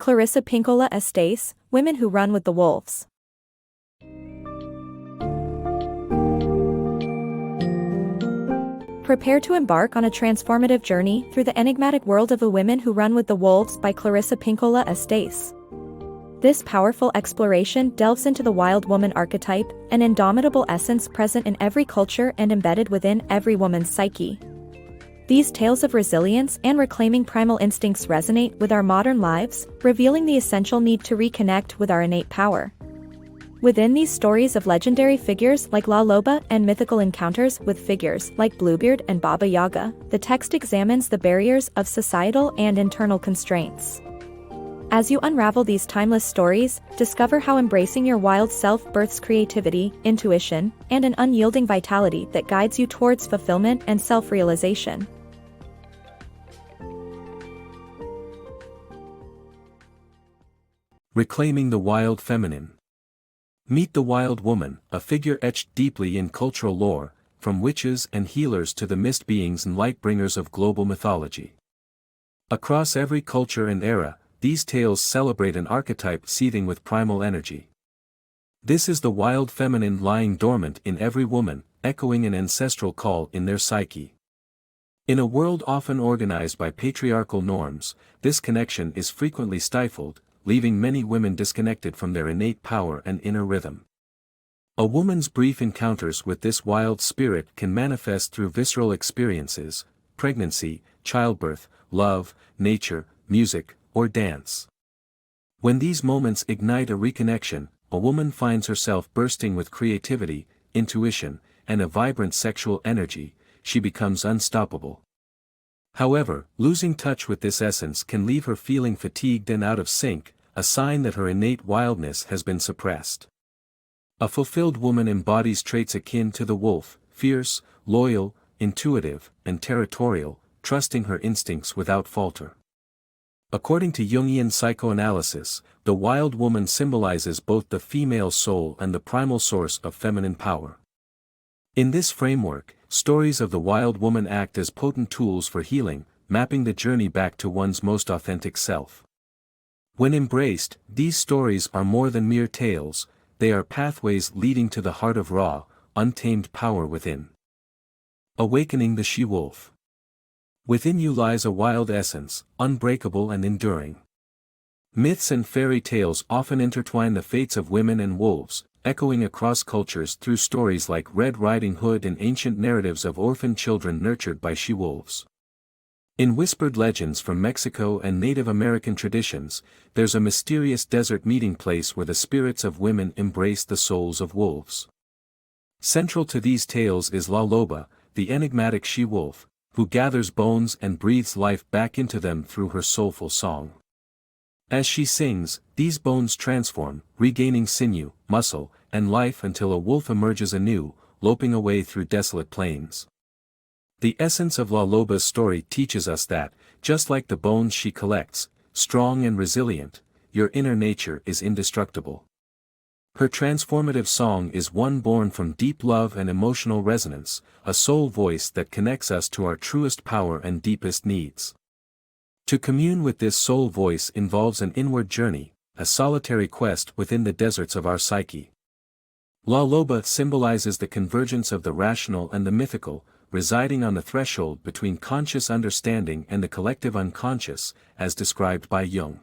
Clarissa Pinkola Estés, Women Who Run with the Wolves. Prepare to embark on a transformative journey through the enigmatic world of the Women Who Run with the Wolves by Clarissa Pinkola Estés. This powerful exploration delves into the wild woman archetype, an indomitable essence present in every culture and embedded within every woman's psyche. These tales of resilience and reclaiming primal instincts resonate with our modern lives, revealing the essential need to reconnect with our innate power. Within these stories of legendary figures like La Loba and mythical encounters with figures like Bluebeard and Baba Yaga, the text examines the barriers of societal and internal constraints. As you unravel these timeless stories, discover how embracing your wild self births creativity, intuition, and an unyielding vitality that guides you towards fulfillment and self-realization. Reclaiming the Wild Feminine. Meet the Wild Woman, a figure etched deeply in cultural lore, from witches and healers to the mist beings and light-bringers of global mythology. Across every culture and era, these tales celebrate an archetype seething with primal energy. This is the wild feminine lying dormant in every woman, echoing an ancestral call in their psyche. In a world often organized by patriarchal norms, this connection is frequently stifled, leaving many women disconnected from their innate power and inner rhythm. A woman's brief encounters with this wild spirit can manifest through visceral experiences, pregnancy, childbirth, love, nature, music, or dance. When these moments ignite a reconnection, a woman finds herself bursting with creativity, intuition, and a vibrant sexual energy. She becomes unstoppable. However, losing touch with this essence can leave her feeling fatigued and out of sync, a sign that her innate wildness has been suppressed. A fulfilled woman embodies traits akin to the wolf, fierce, loyal, intuitive, and territorial, trusting her instincts without falter. According to Jungian psychoanalysis, the wild woman symbolizes both the female soul and the primal source of feminine power. In this framework, stories of the wild woman act as potent tools for healing, mapping the journey back to one's most authentic self. When embraced, these stories are more than mere tales, they are pathways leading to the heart of raw, untamed power within. Awakening the she-wolf. Within you lies a wild essence, unbreakable and enduring. Myths and fairy tales often intertwine the fates of women and wolves, echoing across cultures through stories like Red Riding Hood and ancient narratives of orphaned children nurtured by she-wolves. In whispered legends from Mexico and Native American traditions, there's a mysterious desert meeting place where the spirits of women embrace the souls of wolves. Central to these tales is La Loba, the enigmatic she-wolf, who gathers bones and breathes life back into them through her soulful song. As she sings, these bones transform, regaining sinew, muscle, and life until a wolf emerges anew, loping away through desolate plains. The essence of La Loba's story teaches us that, just like the bones she collects, strong and resilient, your inner nature is indestructible. Her transformative song is one born from deep love and emotional resonance, a soul voice that connects us to our truest power and deepest needs. To commune with this soul voice involves an inward journey, a solitary quest within the deserts of our psyche. La Loba symbolizes the convergence of the rational and the mythical, residing on the threshold between conscious understanding and the collective unconscious, as described by Jung.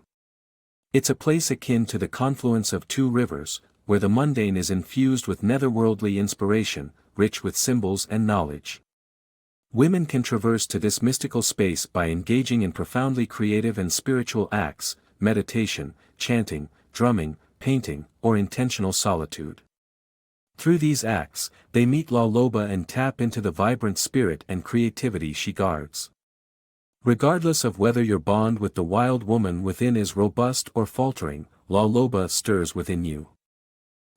It's a place akin to the confluence of two rivers, where the mundane is infused with netherworldly inspiration, rich with symbols and knowledge. Women can traverse to this mystical space by engaging in profoundly creative and spiritual acts, meditation, chanting, drumming, painting, or intentional solitude. Through these acts, they meet La Loba and tap into the vibrant spirit and creativity she guards. Regardless of whether your bond with the wild woman within is robust or faltering, La Loba stirs within you.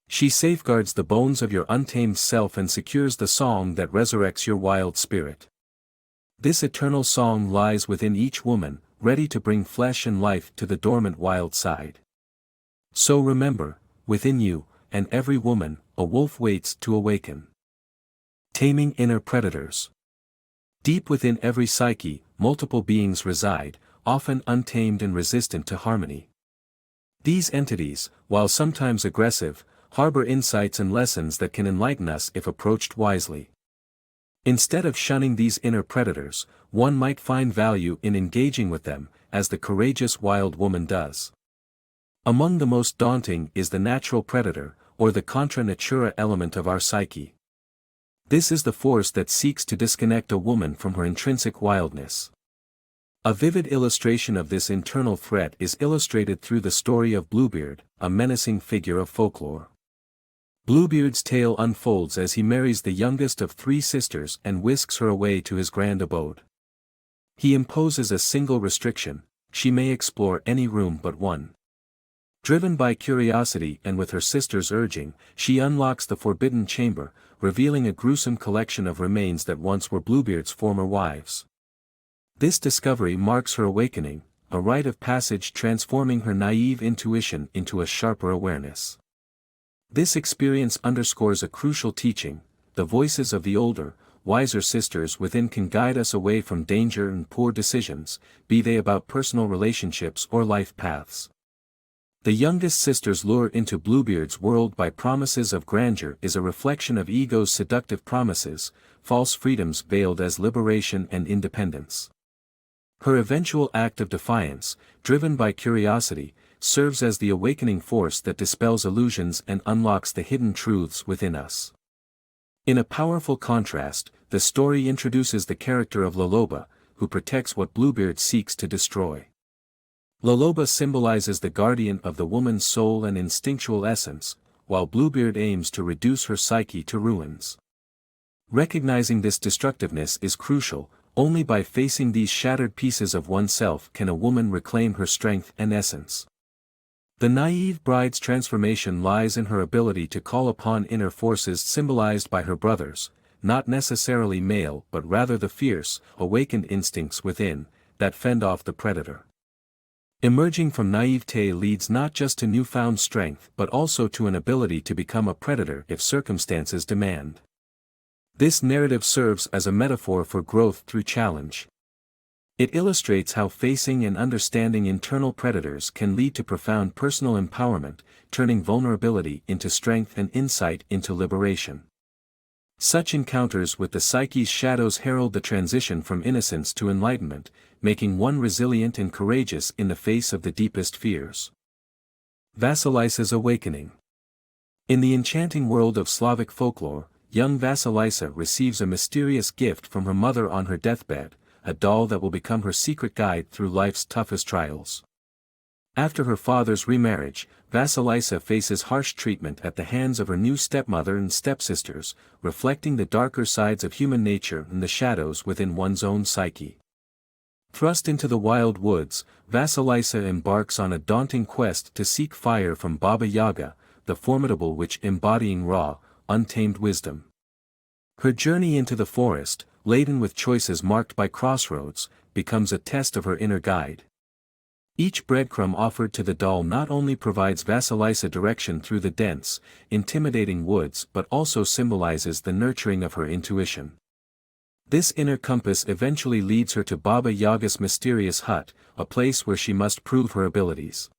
She safeguards the bones of your untamed self and secures the song that resurrects your wild spirit. This eternal song lies within each woman, ready to bring flesh and life to the dormant wild side. So remember, within you, and every woman, a wolf waits to awaken. Taming inner predators. Deep within every psyche, multiple beings reside, often untamed and resistant to harmony. These entities, while sometimes aggressive, harbor insights and lessons that can enlighten us if approached wisely. Instead of shunning these inner predators, one might find value in engaging with them, as the courageous wild woman does. Among the most daunting is the natural predator, or the contra natura element of our psyche. This is the force that seeks to disconnect a woman from her intrinsic wildness. A vivid illustration of this internal threat is illustrated through the story of Bluebeard, a menacing figure of folklore. Bluebeard's tale unfolds as he marries the youngest of 3 sisters and whisks her away to his grand abode. He imposes a single restriction: she may explore any room but one. Driven by curiosity and with her sister's urging, she unlocks the forbidden chamber, revealing a gruesome collection of remains that once were Bluebeard's former wives. This discovery marks her awakening, a rite of passage transforming her naive intuition into a sharper awareness. This experience underscores a crucial teaching: the voices of the older, wiser sisters within can guide us away from danger and poor decisions, be they about personal relationships or life paths. The youngest sister's lure into Bluebeard's world by promises of grandeur is a reflection of ego's seductive promises, false freedoms veiled as liberation and independence. Her eventual act of defiance, driven by curiosity, serves as the awakening force that dispels illusions and unlocks the hidden truths within us. In a powerful contrast, the story introduces the character of Loloba, who protects what Bluebeard seeks to destroy. Loloba symbolizes the guardian of the woman's soul and instinctual essence, while Bluebeard aims to reduce her psyche to ruins. Recognizing this destructiveness is crucial. Only by facing these shattered pieces of oneself can a woman reclaim her strength and essence. The naive bride's transformation lies in her ability to call upon inner forces symbolized by her brothers, not necessarily male but rather the fierce, awakened instincts within, that fend off the predator. Emerging from naivete leads not just to newfound strength but also to an ability to become a predator if circumstances demand. This narrative serves as a metaphor for growth through challenge. It illustrates how facing and understanding internal predators can lead to profound personal empowerment, turning vulnerability into strength and insight into liberation. Such encounters with the psyche's shadows herald the transition from innocence to enlightenment, making one resilient and courageous in the face of the deepest fears. Vasilisa's awakening. In the enchanting world of Slavic folklore, young Vasilisa receives a mysterious gift from her mother on her deathbed, a doll that will become her secret guide through life's toughest trials. After her father's remarriage, Vasilisa faces harsh treatment at the hands of her new stepmother and stepsisters, reflecting the darker sides of human nature and the shadows within one's own psyche. Thrust into the wild woods, Vasilisa embarks on a daunting quest to seek fire from Baba Yaga, the formidable witch embodying raw, untamed wisdom. Her journey into the forest, laden with choices marked by crossroads, becomes a test of her inner guide. Each breadcrumb offered to the doll not only provides Vasilisa direction through the dense, intimidating woods but also symbolizes the nurturing of her intuition. This inner compass eventually leads her to Baba Yaga's mysterious hut, a place where she must prove her abilities.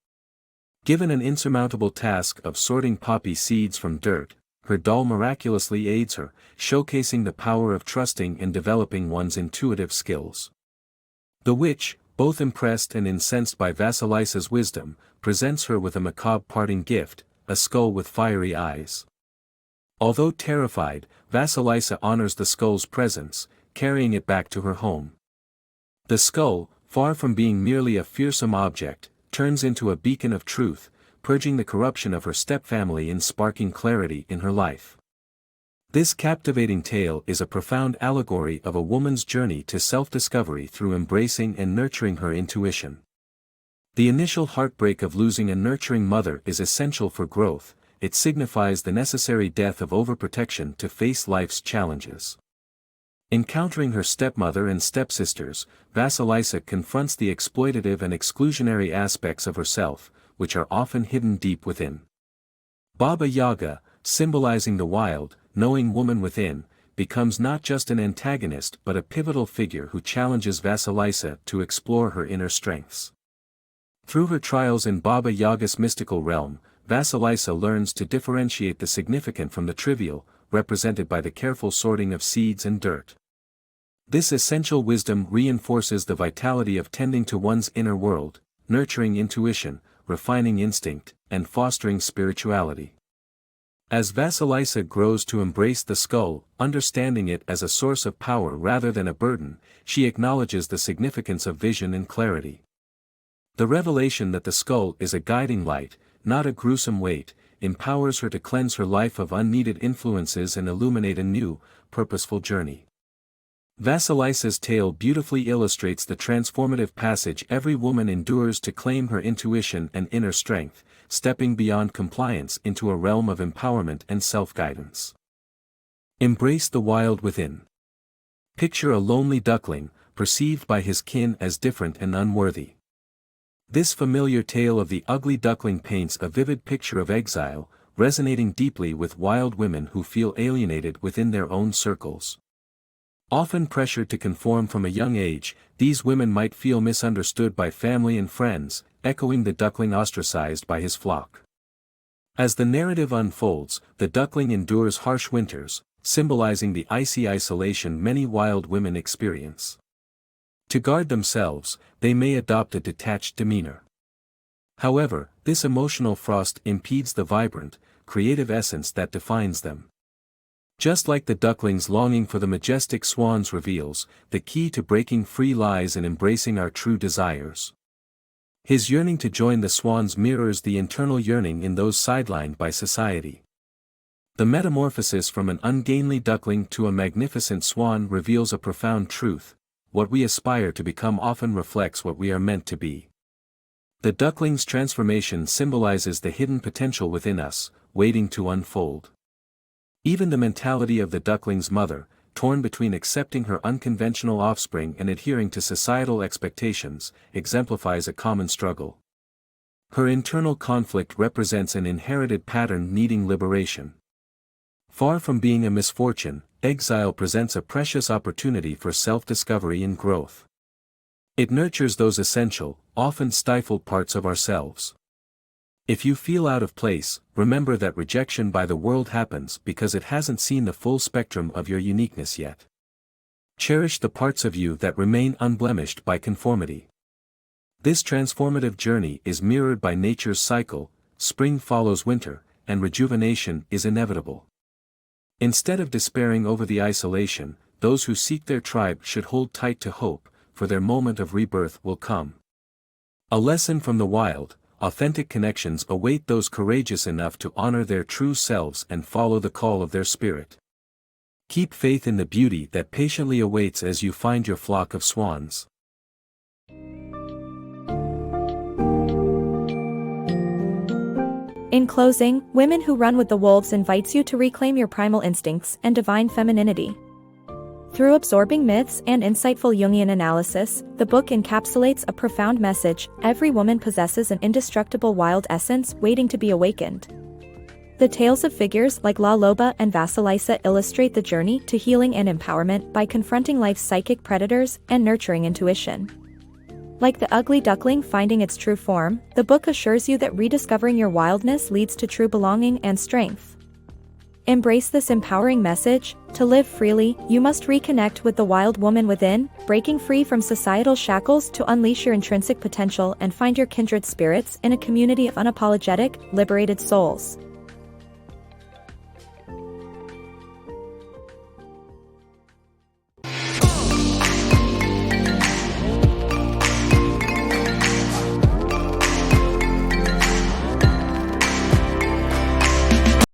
Given an insurmountable task of sorting poppy seeds from dirt, her doll miraculously aids her, showcasing the power of trusting and developing one's intuitive skills. The witch, both impressed and incensed by Vasilisa's wisdom, presents her with a macabre parting gift, a skull with fiery eyes. Although terrified, Vasilisa honors the skull's presence, carrying it back to her home. The skull, far from being merely a fearsome object, turns into a beacon of truth, purging the corruption of her stepfamily and sparking clarity in her life. This captivating tale is a profound allegory of a woman's journey to self-discovery through embracing and nurturing her intuition. The initial heartbreak of losing a nurturing mother is essential for growth. It signifies the necessary death of overprotection to face life's challenges. Encountering her stepmother and stepsisters, Vasilisa confronts the exploitative and exclusionary aspects of herself, which are often hidden deep within. Baba Yaga, symbolizing the wild, knowing woman within, becomes not just an antagonist but a pivotal figure who challenges Vasilisa to explore her inner strengths. Through her trials in Baba Yaga's mystical realm, Vasilisa learns to differentiate the significant from the trivial, represented by the careful sorting of seeds and dirt. This essential wisdom reinforces the vitality of tending to one's inner world, nurturing intuition, refining instinct, and fostering spirituality. As Vasilisa grows to embrace the skull, understanding it as a source of power rather than a burden, she acknowledges the significance of vision and clarity. The revelation that the skull is a guiding light, not a gruesome weight, empowers her to cleanse her life of unneeded influences and illuminate a new, purposeful journey. Vasilisa's tale beautifully illustrates the transformative passage every woman endures to claim her intuition and inner strength, stepping beyond compliance into a realm of empowerment and self-guidance. Embrace the wild within. Picture a lonely duckling, perceived by his kin as different and unworthy. This familiar tale of the ugly duckling paints a vivid picture of exile, resonating deeply with wild women who feel alienated within their own circles. Often pressured to conform from a young age, these women might feel misunderstood by family and friends, echoing the duckling ostracized by his flock. As the narrative unfolds, the duckling endures harsh winters, symbolizing the icy isolation many wild women experience. To guard themselves, they may adopt a detached demeanor. However, this emotional frost impedes the vibrant, creative essence that defines them. Just like the duckling's longing for the majestic swans reveals, the key to breaking free lies in embracing our true desires. His yearning to join the swans mirrors the internal yearning in those sidelined by society. The metamorphosis from an ungainly duckling to a magnificent swan reveals a profound truth: what we aspire to become often reflects what we are meant to be. The duckling's transformation symbolizes the hidden potential within us, waiting to unfold. Even the mentality of the duckling's mother, torn between accepting her unconventional offspring and adhering to societal expectations, exemplifies a common struggle. Her internal conflict represents an inherited pattern needing liberation. Far from being a misfortune, exile presents a precious opportunity for self-discovery and growth. It nurtures those essential, often stifled parts of ourselves. If you feel out of place, remember that rejection by the world happens because it hasn't seen the full spectrum of your uniqueness yet. Cherish the parts of you that remain unblemished by conformity. This transformative journey is mirrored by nature's cycle: spring follows winter, and rejuvenation is inevitable. Instead of despairing over the isolation, those who seek their tribe should hold tight to hope, for their moment of rebirth will come. A lesson from the wild: authentic connections await those courageous enough to honor their true selves and follow the call of their spirit. Keep faith in the beauty that patiently awaits as you find your flock of swans. In closing, Women Who Run with the Wolves invites you to reclaim your primal instincts and divine femininity. Through absorbing myths and insightful Jungian analysis, the book encapsulates a profound message: every woman possesses an indestructible wild essence waiting to be awakened. The tales of figures like La Loba and Vasilisa illustrate the journey to healing and empowerment by confronting life's psychic predators and nurturing intuition. Like the ugly duckling finding its true form, the book assures you that rediscovering your wildness leads to true belonging and strength. Embrace this empowering message: to live freely, you must reconnect with the wild woman within, breaking free from societal shackles to unleash your intrinsic potential and find your kindred spirits in a community of unapologetic, liberated souls.